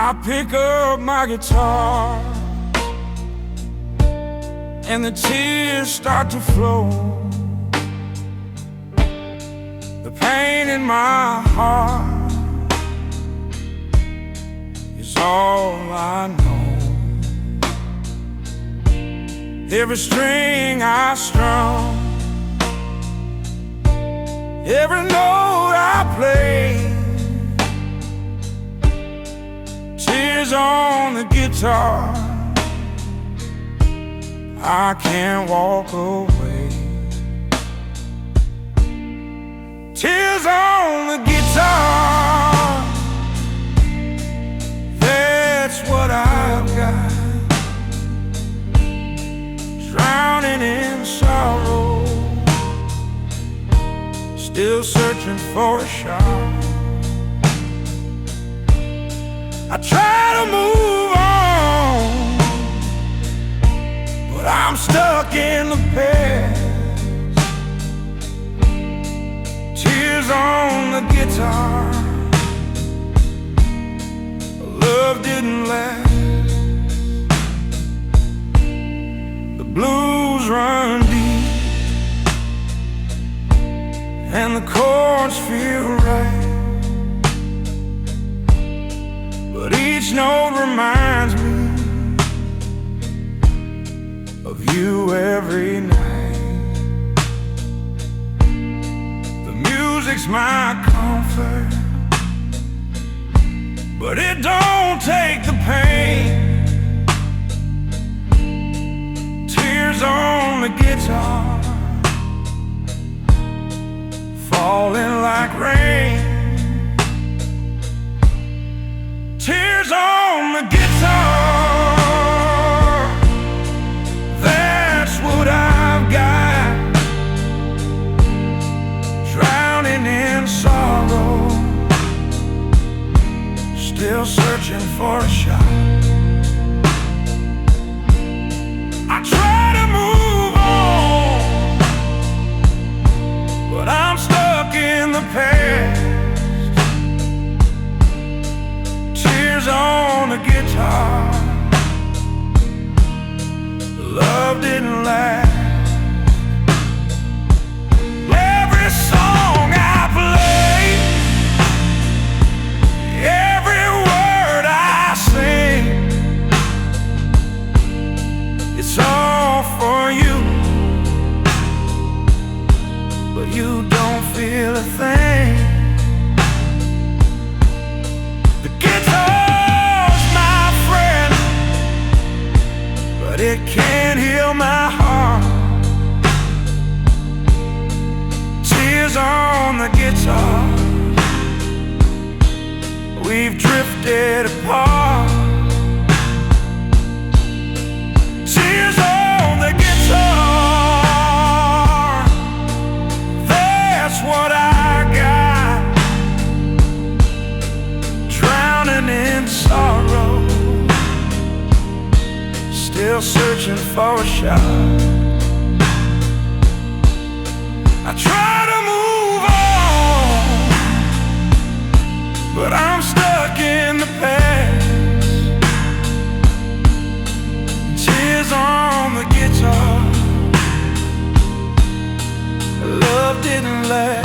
I pick up my guitar and the tears start to flow. The pain in my heart is all I know. Every string I strum, every note I play, tears on the guitar, I can't walk away. Tears on the guitar, that's what I've got. Drowning in sorrow, still searching for a shot. I try to move on, but I'm stuck in the past. Tears on the guitar, love didn't last. The blues run deep and the chords feel right, but each note reminds me of you every night. The music's my comfort, but it don't take the pain. Tears on the guitar, falling like rain. Tears on the guitar, that's what I've got. Drowning in sorrow, still searching for a shot. I try to move on, but I'm stuck in the past. Tears on the guitar, love didn't last. Every song I play, every word I sing, it's all for you, but you don't feel a thing. The guitar's my friend, but it can't heal my heart. Tears on the guitar, we've drifted apart. Tears on the guitar, that's what I got. Drowning in sorrow, still searching for a shot. I try to move on, but I'm stuck in the past. Tears on the guitar, love didn't last.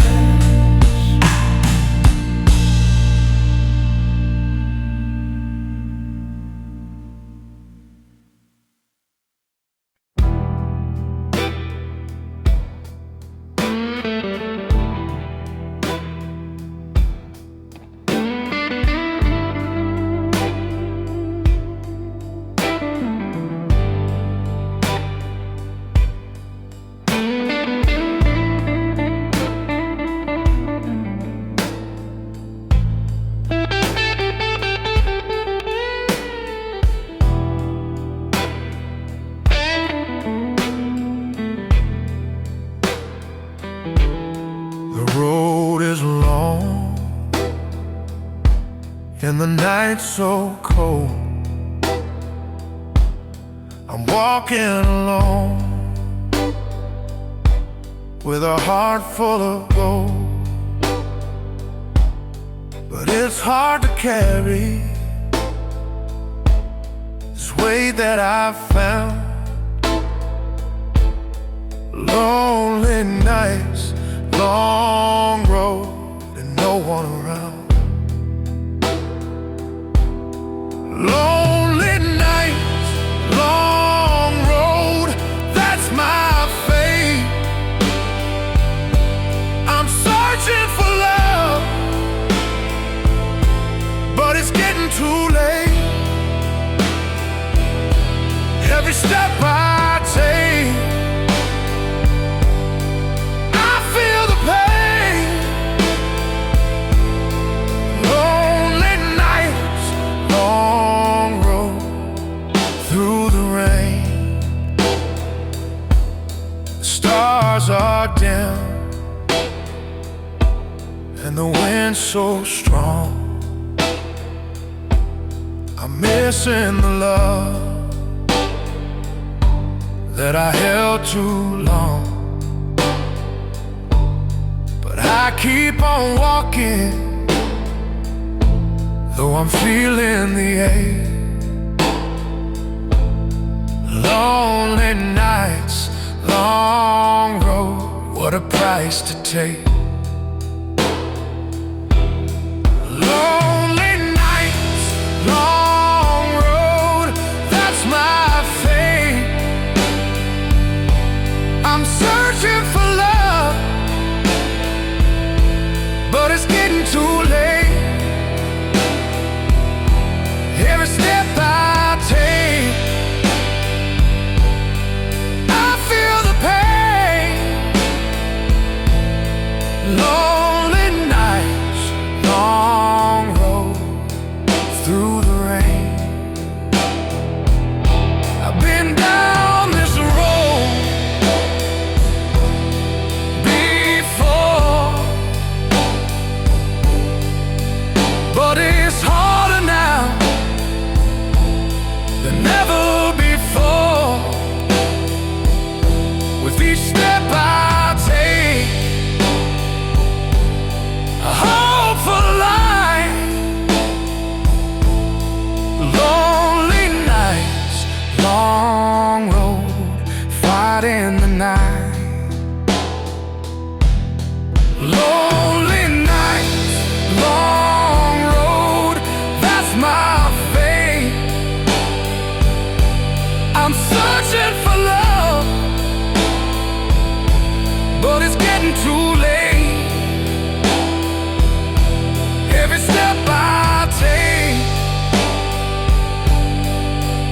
And the night's so cold, I'm walking alone with a heart full of gold. But it's hard to carry way that I found. Lonely nights, long road, and no one around. Lonely nights, long road, that's my fate. I'm searching for love, but it's getting too late. Every step I take, I feel the pain. Lonely nights, long road through the rain. The stars are dim and the wind so strong. I'm missing the love that I held too long. But I keep on walking, though I'm feeling the ache. Lonely nights, long road, what a price to take. Lonely nights, long road, that's my fate. I'm searching for love, but it's getting too late. Every step I take, I feel the pain. Lonely nights, long road through the rain. I've been down this road before, but it's harder now than ever before. With each step I take, I hope for life. Lonely nights, long road, fighting the night. Lonely nights, long road, that's my fate. I'm searching for love, but it's getting too late. Every step I take,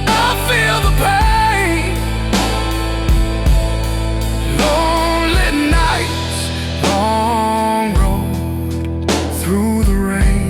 I feel the pain. Lonely nights, long road through the rain.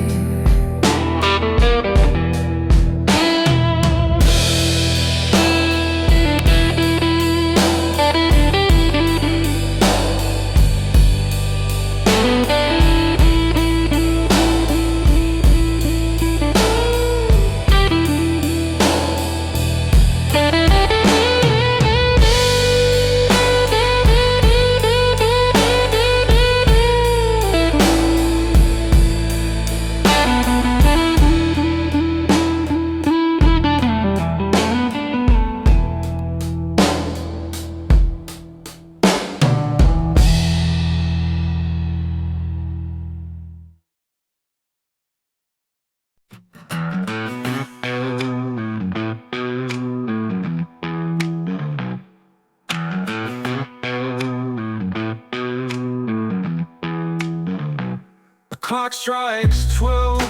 The clock strikes 12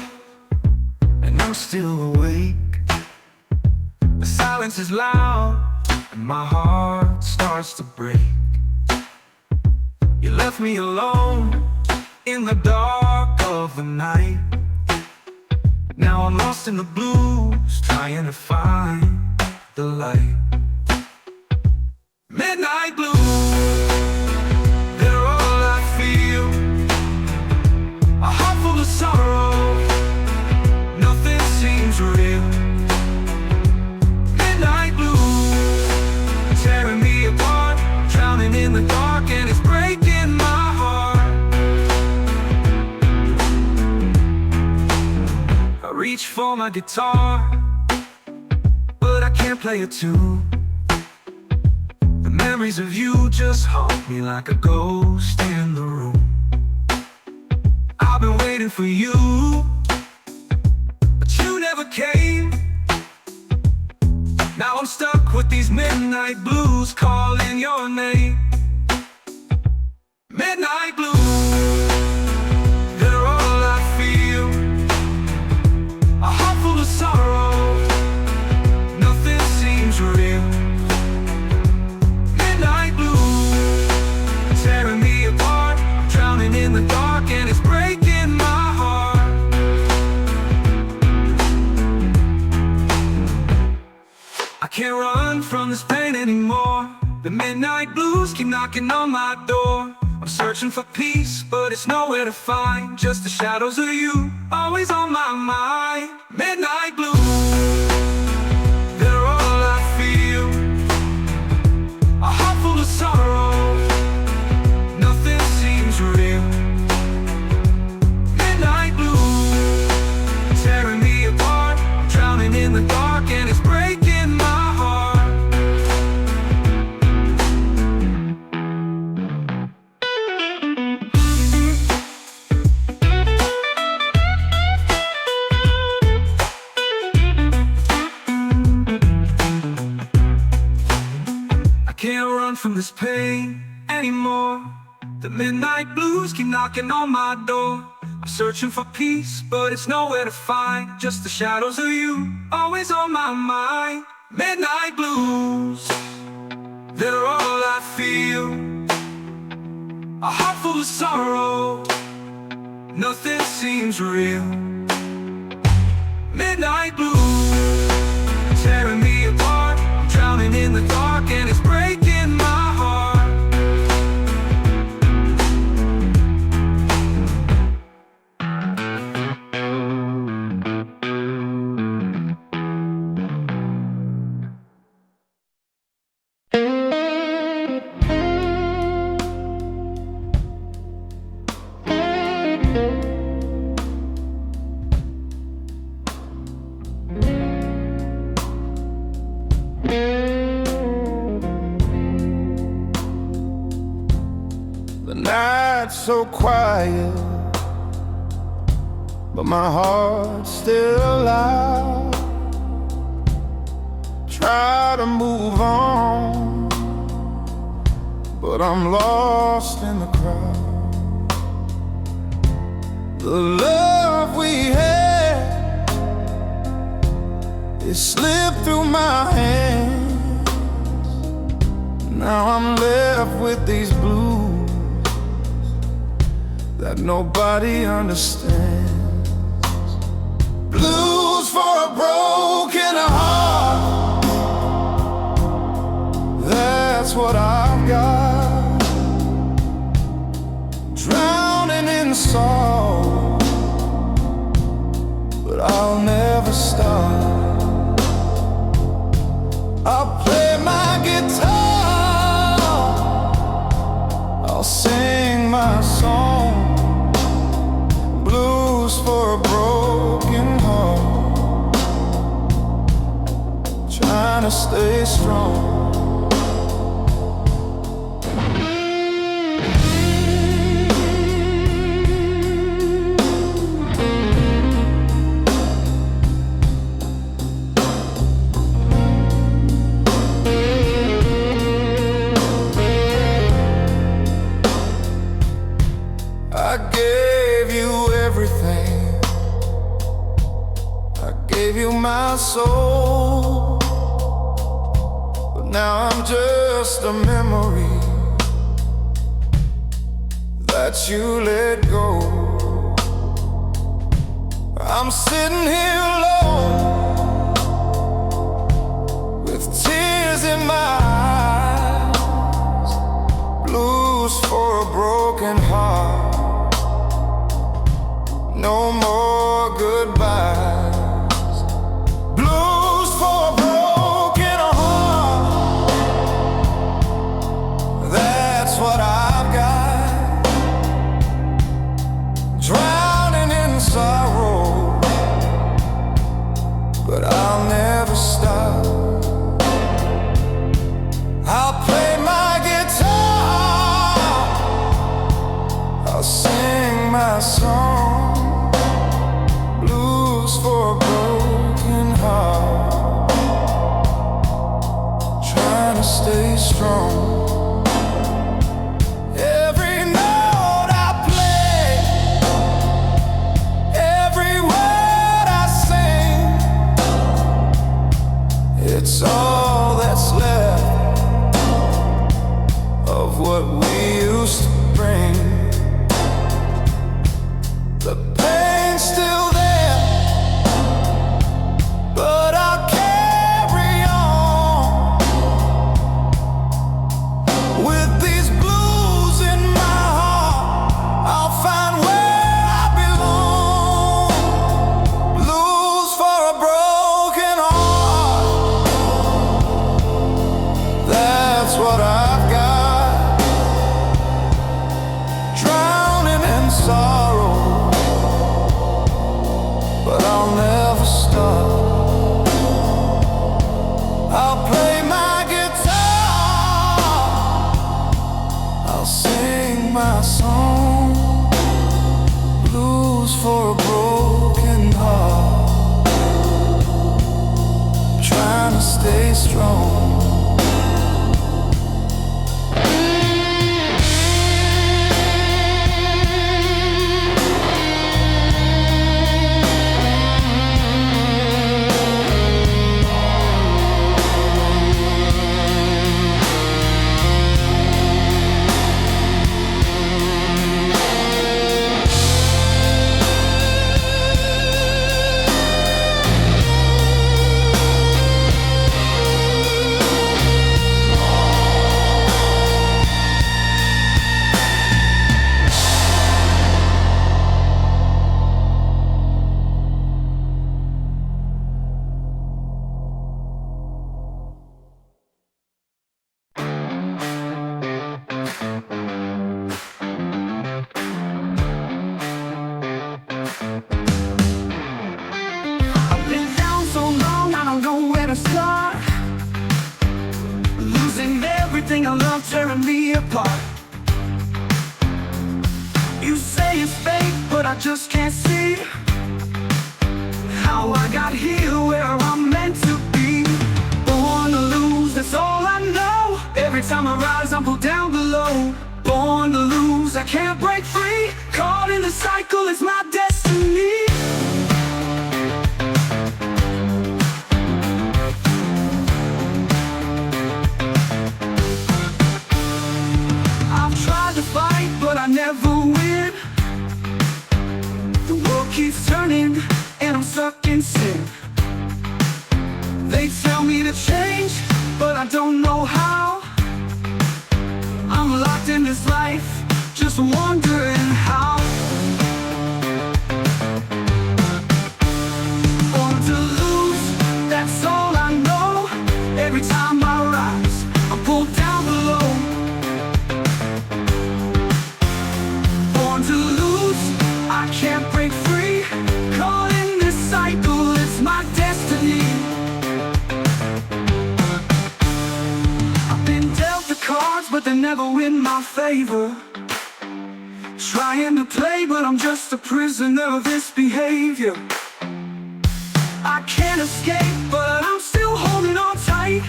and I'm still awake. The silence is loud and my heart starts to break. You left me alone in the dark of the night. Now I'm lost in the blues, trying to find the light. Midnight blues, they're all I feel. A heart full of sorrow, nothing seems real. Midnight blues, tearing me apart, drowning in the dark, and it's breaking my heart. I reach for my guitar, but I can't can't play a tune. The memories of you just haunt me like a ghost in the room. I've been waiting for you, but you never came. Now I'm stuck with these midnight blues calling your name. Midnight blues, they're all I feel. A heart full of sorrow, nothing seems real. Midnight blues, tearing me apart. I'm drowning in the dark and it's breaking my heart. I can't run from this pain anymore. The midnight blues keep knocking on my door. I'm searching for peace, but it's nowhere to find. Just the shadows of you, always on my mind. Midnight blues, they're all I feel. A heart full of sorrow, nothing seems real. Midnight blues, tearing me apart. I'm drowning in the dark and it's breaking my heart. Can't run from this pain anymore. The midnight blues keep knocking on my door. I'm searching for peace, but it's nowhere to find. Just the shadows of you, always on my mind. Midnight blues, they're all I feel. A heart full of sorrow, nothing seems real. Midnight blues, tearing me apart. I'm drowning in the dark and it's breaking my heart. The night's so quiet, but my heart's still loud. Try to move on, but I'm lost in the crowd. The love we had, it slipped through my hands. Now I'm left with these blues that nobody understands. Blues for a broken heart, that's what I've got. Drowning in sorrow, but I'll never stop. I'll play my guitar, I'll sing my song. Blues for a broken heart, trying to stay strong. I gave you everything, I gave you my soul, but now I'm just a memory that you let go. I'm sitting here alone with tears in my eyes. Blues for a broken heart, no more goodbyes. Blues for a broken heart, that's what I've got. Drowning in sorrow, but I'll never stop. my song, blues for a broken heart, trying to stay strong. Every note I play, every word I sing, it's all that's left of what we used to bring. The pain's still there, but I'll carry on with these blues in my heart. I'll find where I belong. Blues for a broken heart, that's what I've got. Drowning in sorrow, but I'll never stop. I'll play my guitar, I'll sing my song, blues for a broken heart, trying to stay strong. I've been down so long, I don't know where to start. Losing everything I love, tearing me apart. You say it's fate, but I just can't see how I got here, where I'm meant to be. Born to lose, that's all I know. Every time I rise, I'm pulled down below. Born to lose, I can't break free. Caught in the cycle, it's my destiny. I've tried to fight, but I never win. The world keeps turning, and I'm stuck in sin. They tell me to change, but I don't know how. I'm locked in this life, just wondering how. Born to lose, that's all I know. Every time I rise, I'm pulled down below. Born to lose, I can't break free. Caught in this cycle, it's my destiny. I've been dealt the cards, but they're never in my favor. Trying to play, but I'm just a prisoner of this behavior. I can't escape, but I'm still holding on tight.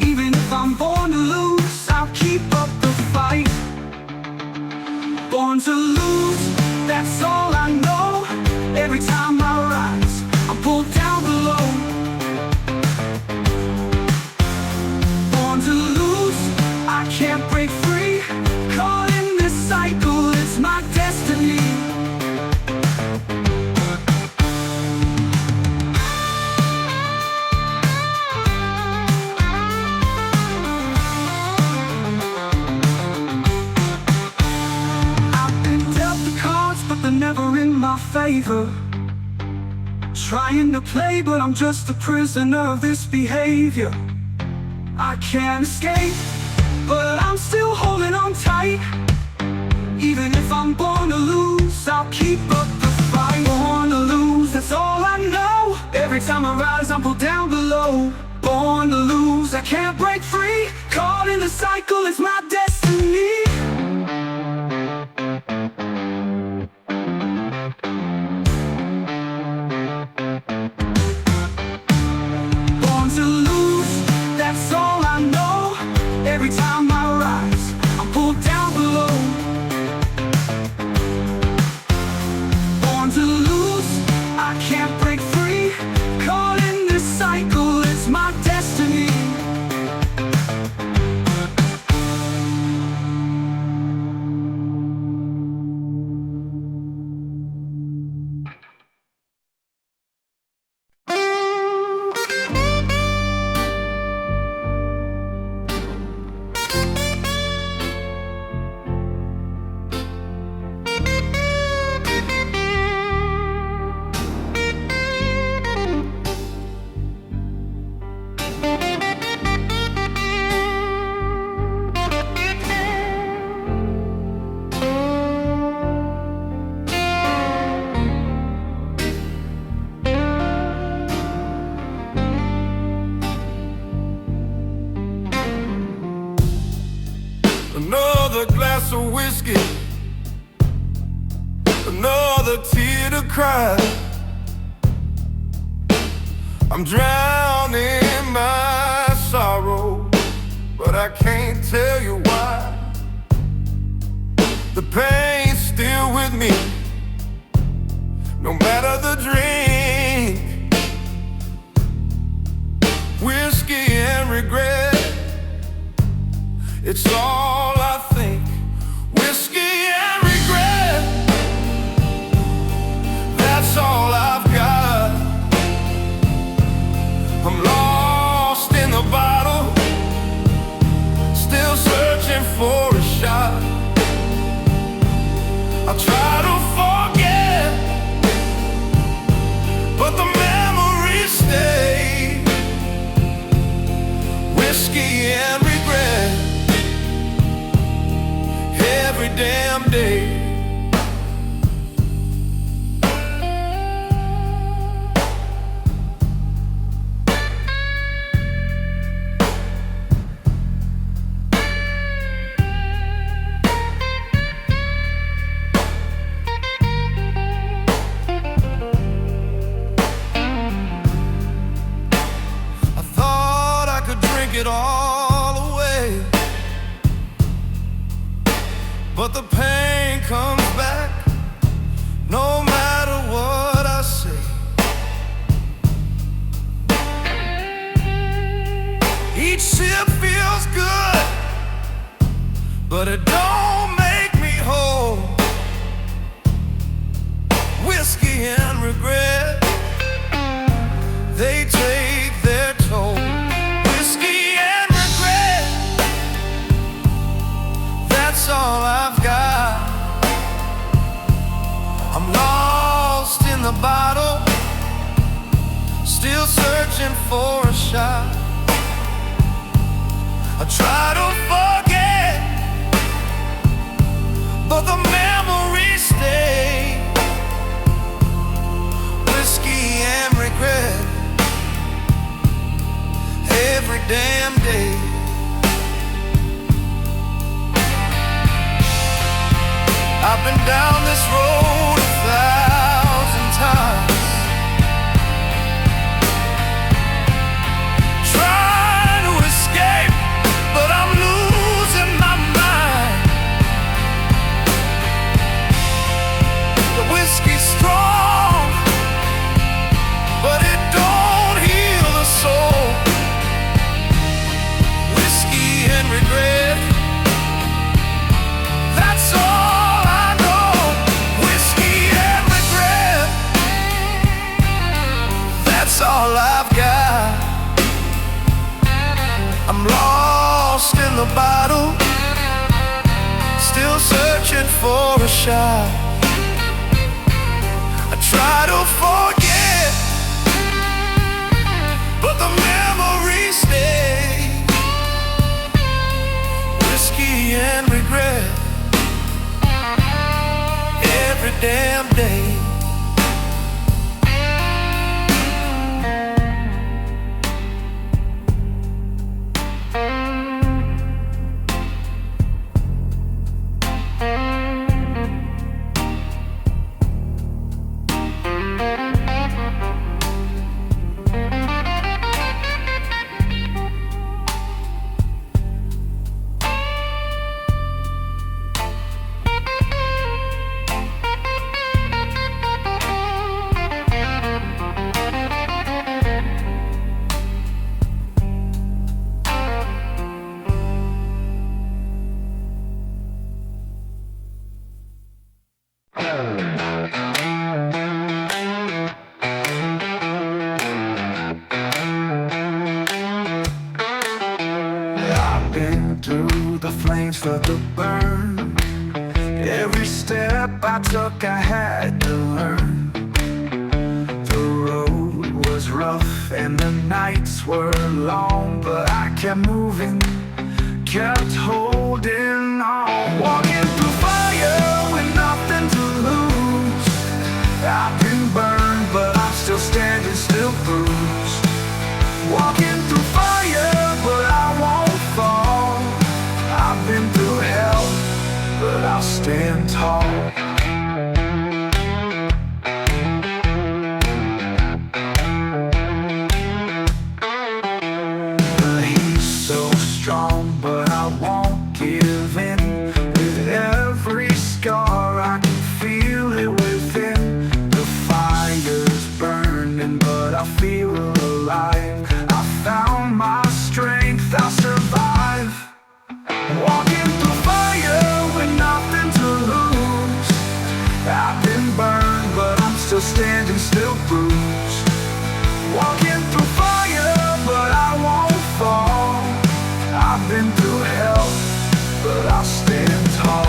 Even if I'm born to lose, I'll keep up the fight. Born to lose, that's all I know. Every time I rise, I'm pulled down below. Born to lose, I can't break free. Caught in this cycle, it's my destiny. I've been dealt the cards, but they're never in my favor. Trying to play, but I'm just a prisoner of this behavior. I can't escape, but I'm still holding on tight. Even if I'm born to lose, I'll keep up the fight. Born to lose, that's all I know. Every time I rise, I'm pulled down below. Born to lose, I can't break free. Caught in the cycle, it's my destiny. a tear to cry. I'm drowning my sorrow, but I can't tell you why. The pain's still with me, no matter the drink. Whiskey and regret, it's all I think. Whiskey and regret, that's all I've got. I'm lost in the bottle, still searching for a shot. I try to forget, but the memories stay. Whiskey and regret, every damn day. It all away, but the pain comes back no matter what I say. Each sip feels good, but it don't make me whole. Whiskey and regret, they take their toll. That's all I've got. I'm lost in the bottle, still searching for a shot. I try to forget, but the memories stay. Whiskey and regret, every damn day. I've been down this road 1,000 times, trying to escape, but I'm losing my mind. The whiskey's strong, but it don't heal the soul. Whiskey and regret, that's all. That's all I've got. I'm lost in the bottle, still searching for a shot. I try to forget, but the memories stay. Whiskey and regret, every damn day. Through the flames, felt the burn. Every step I took, I had to learn. The road was rough and the nights were long, but I kept moving, kept holding on. Walking through fire with nothing to lose. I've been burned, but I'm still standing, still bruised. Walking through fire, but I won't fall. I've been through hell, but I'll stand tall. still standing, still bruised. Walking through fire, but I won't fall. I've been through hell, but I'll stand tall.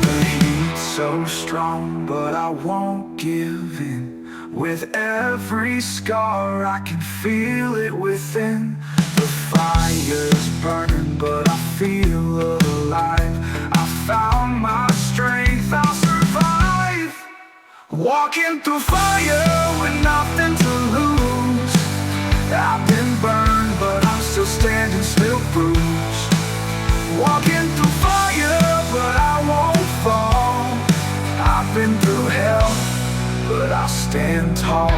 The heat's so strong, but I won't give in. With every scar, I can feel it within. The fire's burning, but I feel alive. I found my strength, I'll survive. Walking through fire with nothing to lose. I've been burned, but I'm still standing, still bruised. Walking through fire, but I won't fall. I've been through hell, but I'll stand tall.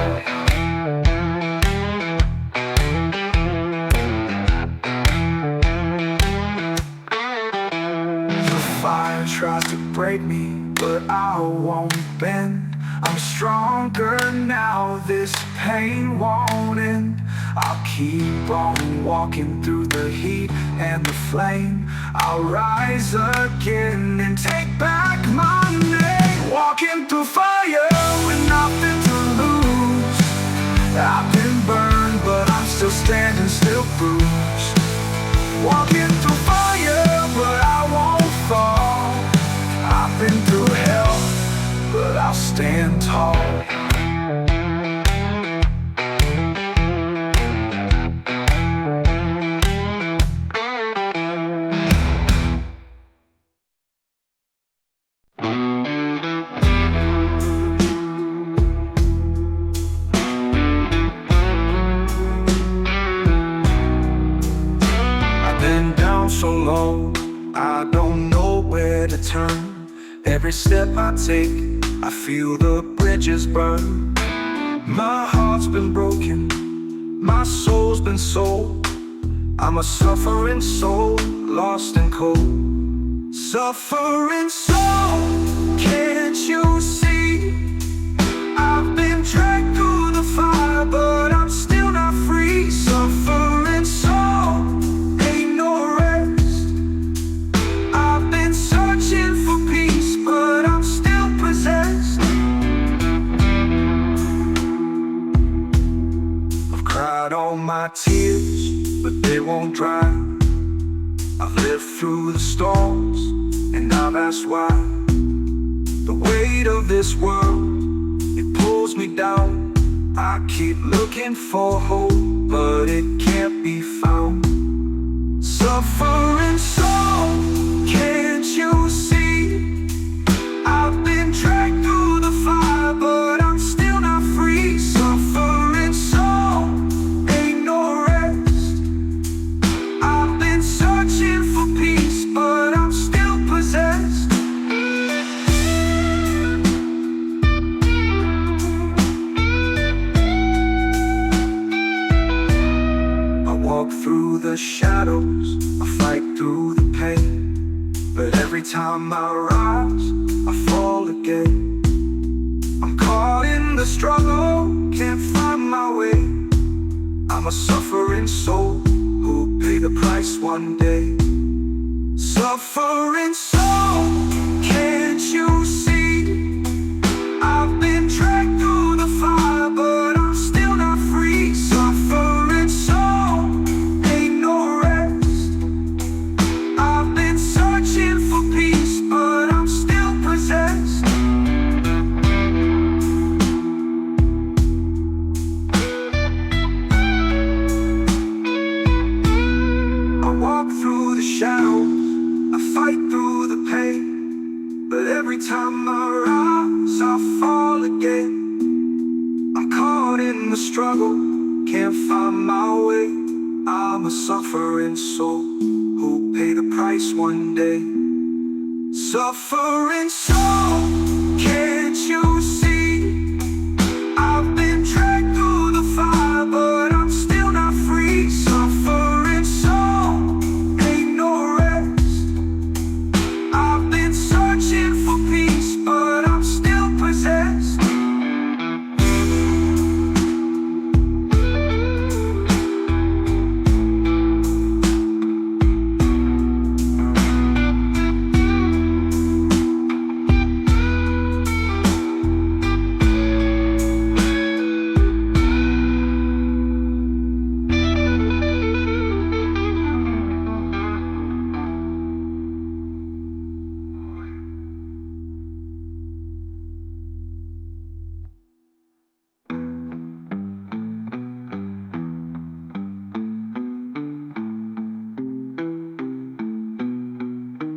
The fire tries to break me, but I won't bend. I'm stronger now, this pain won't end. I'll keep on walking through the heat and the flame. I'll rise again and take back my name. Walking through fire with nothing to lose. I've been burned, but I'm still standing, still bruised. Walking through fire, but I won't fall. I've been through hell, but I'll stand tall. Been down so long, I don't know where to turn. Every step I take, I feel the bridges burn. My heart's been broken, my soul's been sold. I'm a suffering soul, lost and cold. Suffering soul, can't you see? I've been dragged through the fire, but I'm still not free. Suffering soul, ain't no rest. I've been searching for peace, but I'm still possessed. I've cried all my tears, but they won't dry. I've lived through the storms, and I've asked why. The weight of this world, it pulls me down. I keep looking for hope, but it can't be found. Suffering soul, can't you see? I've been dragged through the fire, but I'm still not free. Suffering soul, ain't no rest. I've been searching for peace, but I'm still possessed. I walk through the shadows, I fight through the pain, but every time I rise, I fall again. I'm caught in the struggle, can't find my way. I'm a suffering soul who'll pay the price one day. Suffering soul, can't you see? I've been dragged through the fire, but I'm still not free. Suffering soul, ain't no rest. I've been searching for peace, but I'm still possessed. I walk through the shadows, I fight through the pain, but every time I rise, I fall again. I'm caught in the struggle, can't find my way. I'm a suffering soul who'll pay the price one day. Suffering soul, can't you see? I've been dragged through the fire, but I'm still not free. Suffering soul, ain't no rest. I've been searching for peace, but I'm still possessed.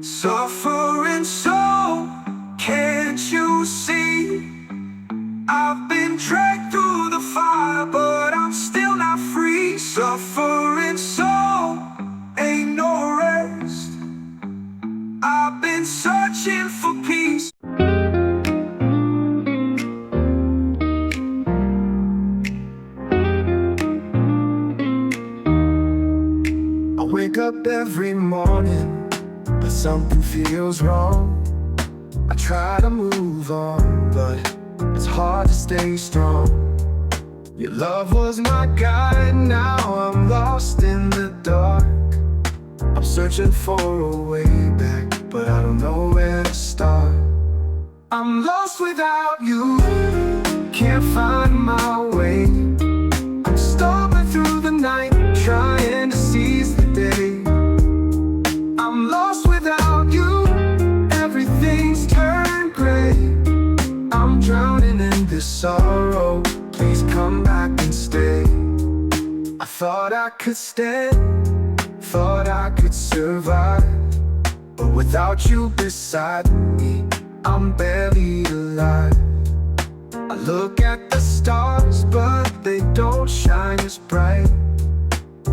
Suffering so, can't you see? I've been dragged through the fire, but I'm still not free. Suffering so, ain't no rest. I've been searching for peace. I wake up every morning, but something feels wrong. I try to move on, but it's hard to stay strong. Your love was my guide, now I'm lost in the dark. I'm searching for a way back, but I don't know where to start. I'm lost without you, can't find my way. I'm stumbling through the night, trying to seize the day. I'm lost without you, everything's turned gray. I'm drowning in this sorrow, please come back and stay. I thought I could stand, thought I could survive, but without you beside me, I'm barely alive. I look at the stars, but they don't shine as bright.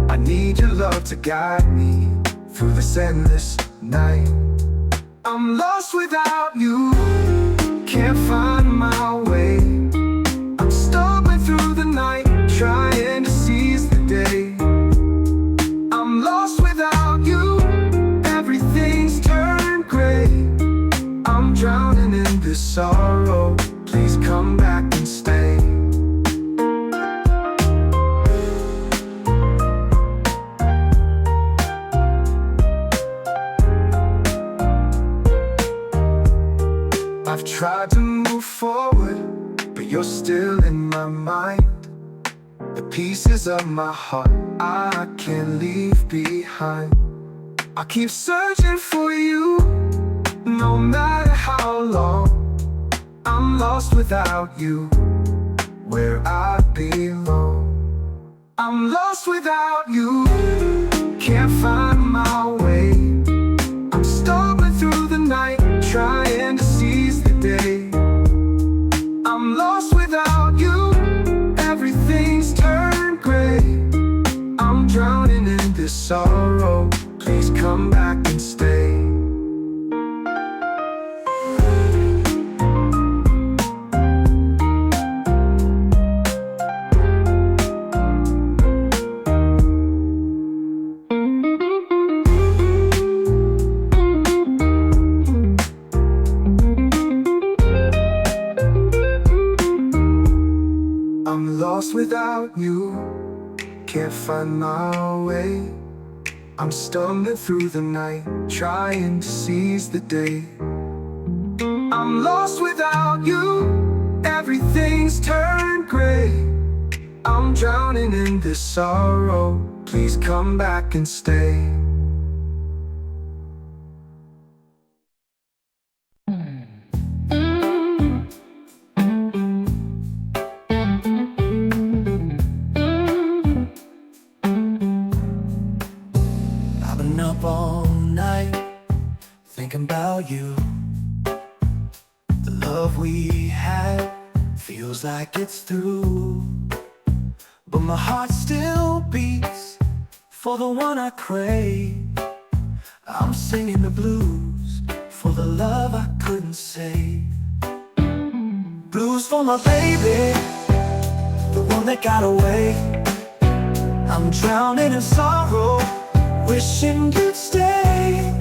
I need your love to guide me through this endless night. I'm lost without you, can't find my way. I'm stumbling through the night, trying to seize the day. I'm lost without you, everything's turned gray. I'm drowning in this sorrow, please come back and stay. I've tried to move forward, but you're still in my mind. The pieces of my heart I can't leave behind. I keep searching for you, no matter how long. I'm lost without you, where I belong. I'm lost without you, can't find my way. I'm stumbling through the night, trying to seize the day. I'm lost without you, everything's turned gray. I'm drowning in this sorrow, please come back and stay. I'm lost without you, can't find my way. I'm stumbling through the night, trying to seize the day. I'm lost without you, everything's turned gray. I'm drowning in this sorrow, please come back and stay. Up all night, thinking about you. The love we had feels like it's through, but my heart still beats for the one I crave. I'm singing the blues for the love I couldn't save. Blues for my baby, the one that got away. I'm drowning in sorrow, wishing you'd stay.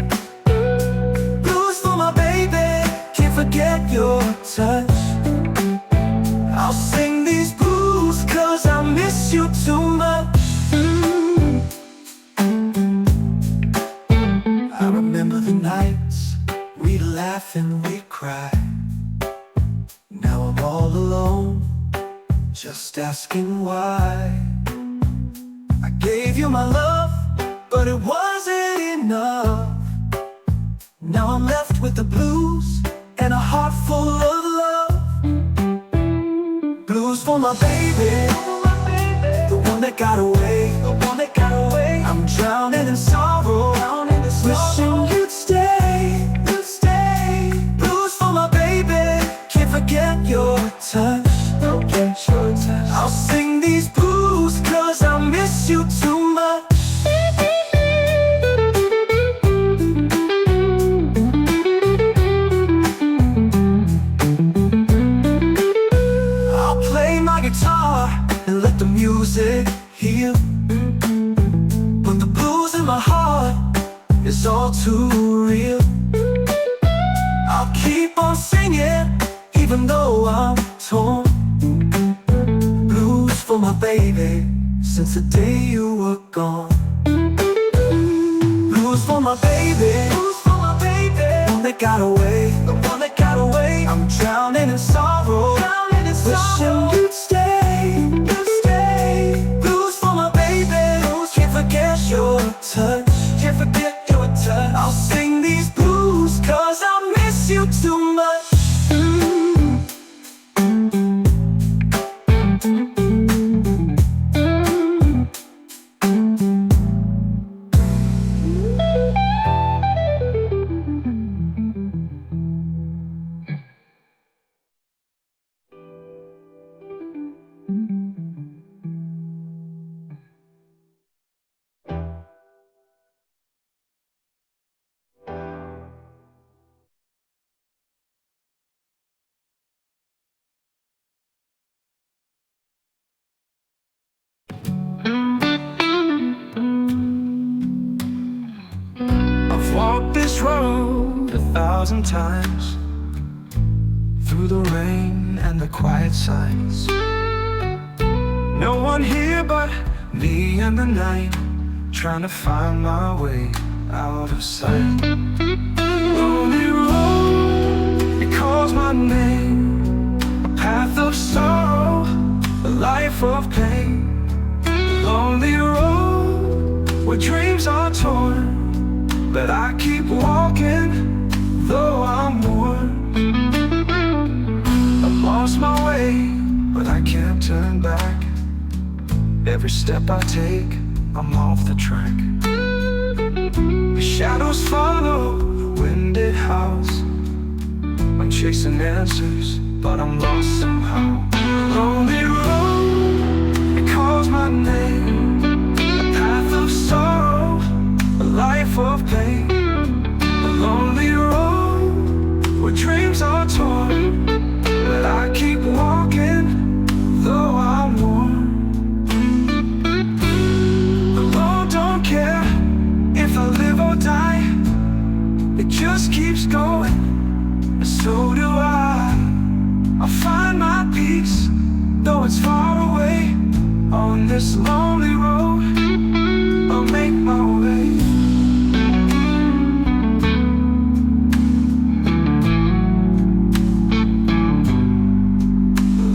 Blues for my baby, can't forget your touch. I'll sing these blues 'cause I miss you too much. I remember the nights we'd laugh and we'd cry. Now I'm all alone, just asking why. I gave you my love, but it wasn't enough. Now I'm left with the blues and a heart full of love. Blues for my baby, the one that got away. I'm drowning in sorrow, wishing you'd stay. it's all too real. I'll keep on singing, even though I'm torn. Blues for my baby, since the day you were gone. Blues for my baby, blues for my baby. The one that got away, the one that got away. I'm drowning in sorrow, drowning in sorrow. Wishing you'd stay, you'd stay. Blues for my baby, blues. Can't forget your touch, can't forget your touch. I'll sing these blues 'cause I miss you too much. I've walked this road 1,000 times, through the rain and the quiet silence. No one here but me and the night, trying to find my way out of sight. Lonely road, it calls my name. A path of sorrow, a life of pain. Lonely road, where dreams are torn, but I keep walking, though I'm worn. I've lost my way, but I can't turn back. Every step I take, I'm off the track. The shadows follow the wind it howls. I'm chasing answers, but I'm lost somehow. Lonely road, it calls my name. A path of sorrow, a life of pain. A lonely road, where dreams are torn, but I keep walking, though I'm worn. The Lord don't care if I live or die. It just keeps going, and so do I. I'll find my peace, though it's far away. On this lonely road, I'll make my way.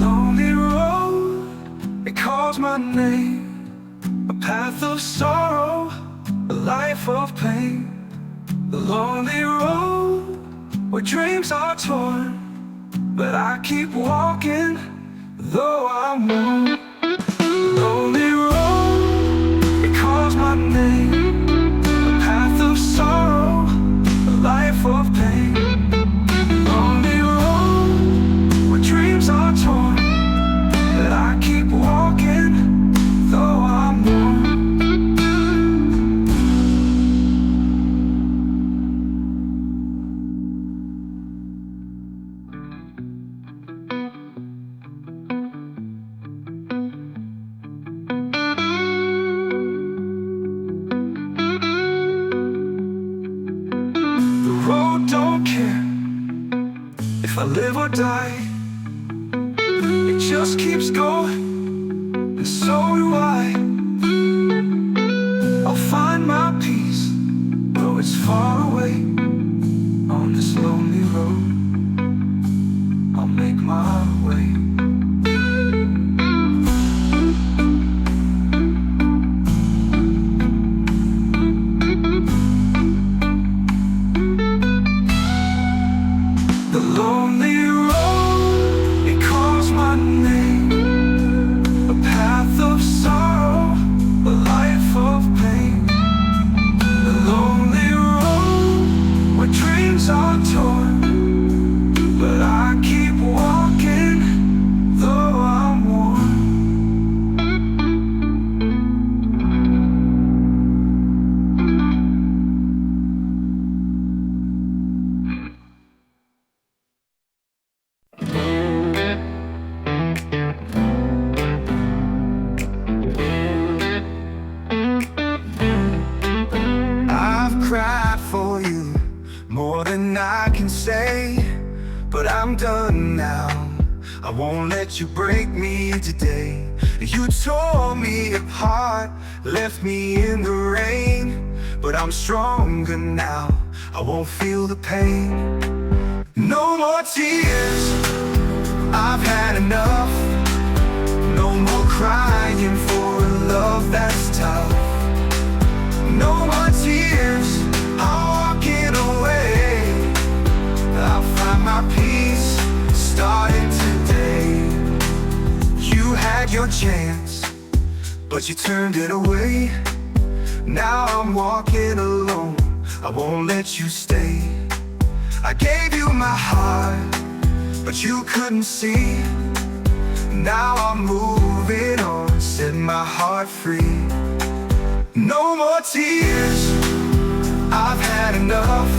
Lonely road, it calls my name. A path of sorrow, a life of pain. The lonely road, where dreams are torn, but I keep walking, though I'm worn. Lonely road, it calls my name. A path of sorrow, a life of pain. Lonely road, where dreams are torn, but I keep walking, though I'm worn. If I live or die, it just keeps going, and so do I. I'll find my peace, though it's far away. On this lonely road, I'll make my way. The lonely road, it calls my name. A path of sorrow, a life of pain. The lonely road, where dreams are torn, but I keep walking, I'm done now. I won't let you break me today. You tore me apart, left me in the rain. But I'm stronger now, I won't feel the pain. No more tears, I've had enough. No more crying for a love that's tough. No more tears, I'm walking away. I'll find my peace starting today. You had your chance, but you turned it away. Now I'm walking alone, I won't let you stay. I gave you my heart, but you couldn't see. Now I'm moving on, set my heart free. No more tears, I've had enough.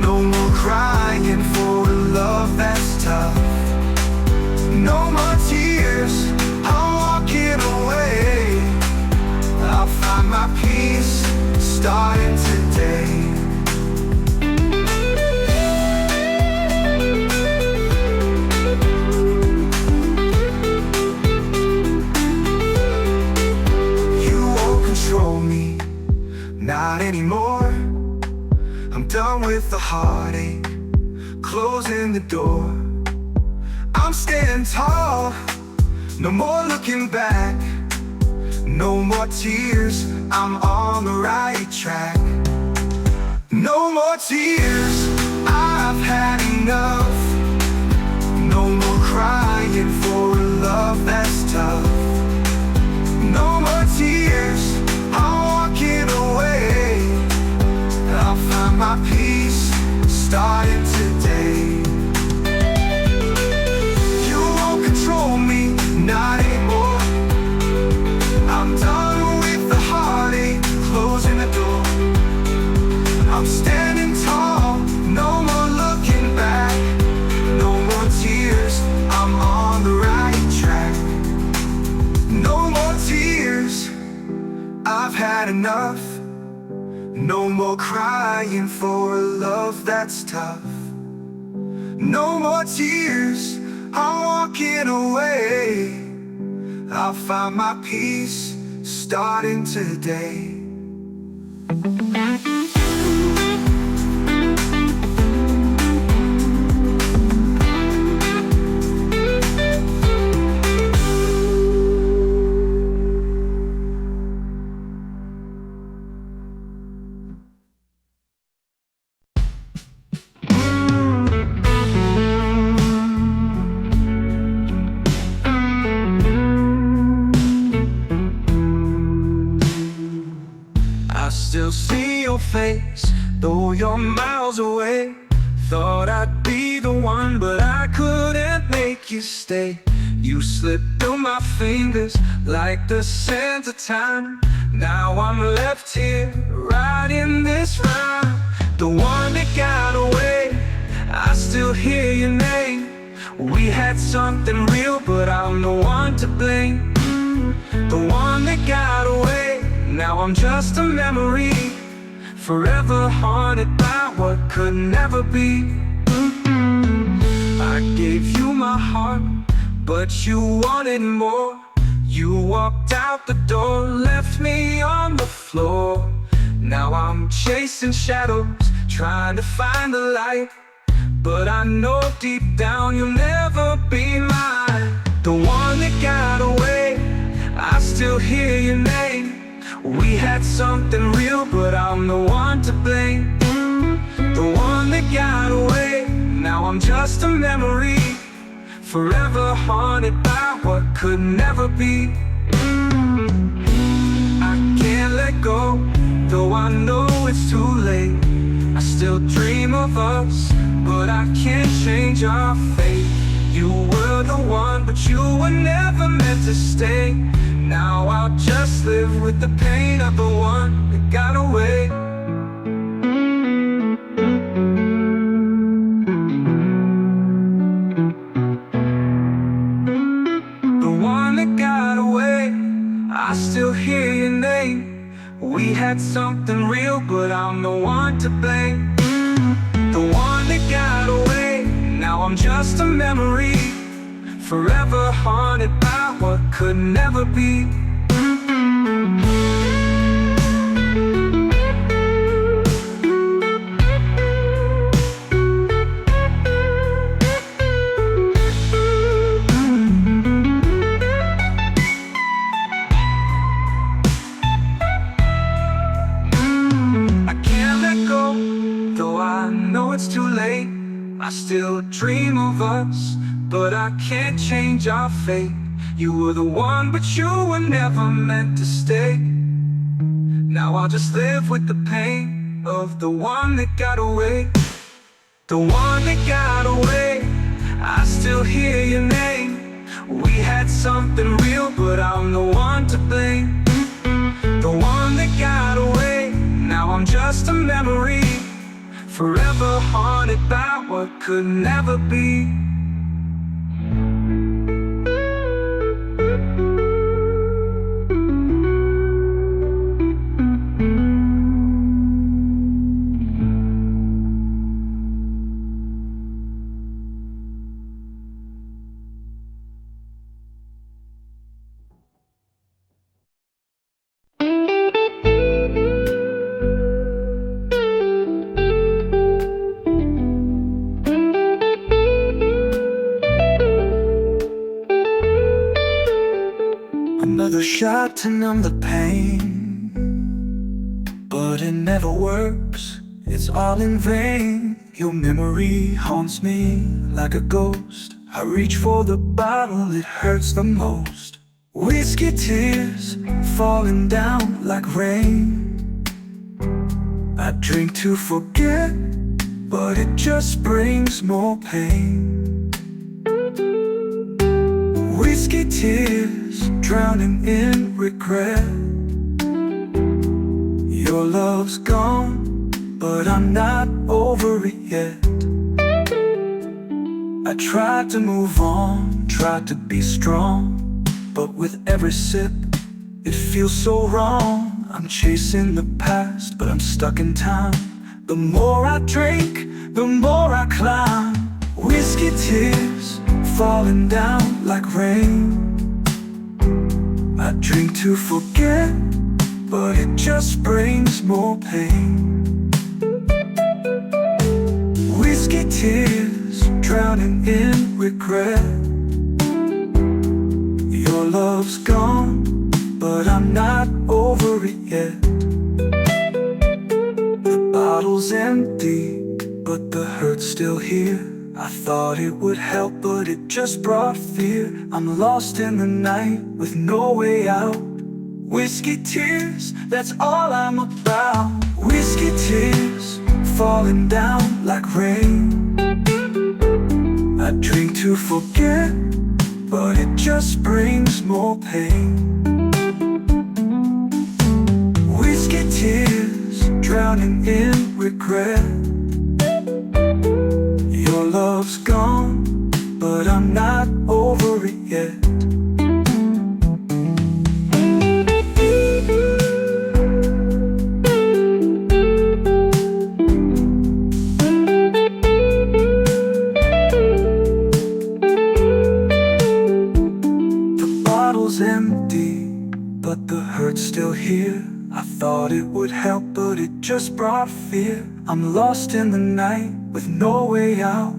No more crying for a love that's tough. No more tears, I'm walking away. I'll find my peace starting today. Not anymore. I'm done with the heartache, closing the door. I'm standing tall, no more looking back. No more tears, I'm on the right track. No more tears, I've had enough. No more crying for a love that's tough. No more tears, I'm walking away. I'll find my peace starting today. You won't control me, not anymore. I'm done with the heartache, closing the door. I'm standing tall, no more looking back. No more tears, I'm on the right track. No more tears, I've had enough. No more crying for a love that's tough. No more tears, I'm walking away. I'll find my peace starting today. Still see your face, though you're miles away. Thought I'd be the one, but I couldn't make you stay. You slipped through my fingers like the sands of time. Now I'm left here, writing this rhyme. The one that got away, I still hear your name. We had something real, but I'm the one to blame. The one that got away, now I'm just a memory, forever haunted by what could never be. I gave you my heart, but you wanted more. You walked out the door, left me on the floor. Now I'm chasing shadows, trying to find the light. But I know deep down you'll never be mine. The one that got away, I still hear your name. We had something real, but I'm the one to blame. The one that got away, now I'm just a memory, forever haunted by what could never be. I can't let go, though I know it's too late. I still dream of us, but I can't change our fate. You were the one, but you were never meant to stay. Now I'll just live with the pain of the one that got away. The one that got away, I still hear your name. We had something real, but I'm the one to blame. The one that got away, Now I'm just a memory, forever haunted by what could never be. It's too late, I still dream of us, but I can't change our fate. You were the one, but you were never meant to stay. Now I'll just live with the pain of the one that got away. The one that got away, I still hear your name. We had something real, but I'm the one to blame. The one that got away, now I'm just a memory, forever haunted by what could never be. Another shot to numb the pain, but it never works, it's all in vain. Your memory haunts me like a ghost. I reach for the bottle, it hurts the most. Whiskey tears falling down like rain. I drink to forget, but it just brings more pain. Whiskey tears drowning in regret. Your love's gone, but I'm not over it yet. I tried to move on, tried to be strong, but with every sip, it feels so wrong. I'm chasing the past, but I'm stuck in time. The more I drink, the more I climb. Whiskey tears falling down like rain. I drink to forget, but it just brings more pain. Whiskey tears drowning in regret. Your love's gone, but I'm not over it yet. The bottle's empty, but the hurt's still here. I thought it would help, but it just brought fear. I'm lost in the night with no way out. Whiskey tears, that's all I'm about. Whiskey tears falling down like rain. I drink to forget, but it just brings more pain. Whiskey tears drowning in regret. Your love's gone, but I'm not over it yet. The bottle's empty, but the hurt's still here. I thought it would help, but it just brought fear. I'm lost in the night with no way out.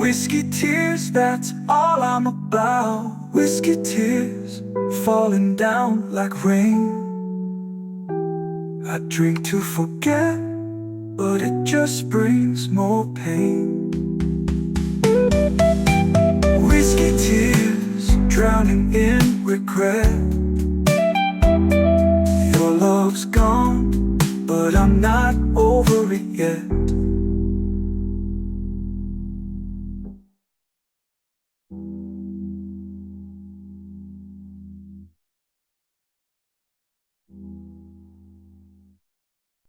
Whiskey tears, that's all I'm about. Whiskey tears falling down like rain. I drink to forget, but it just brings more pain. Whiskey tears drowning in regret. Your love's gone,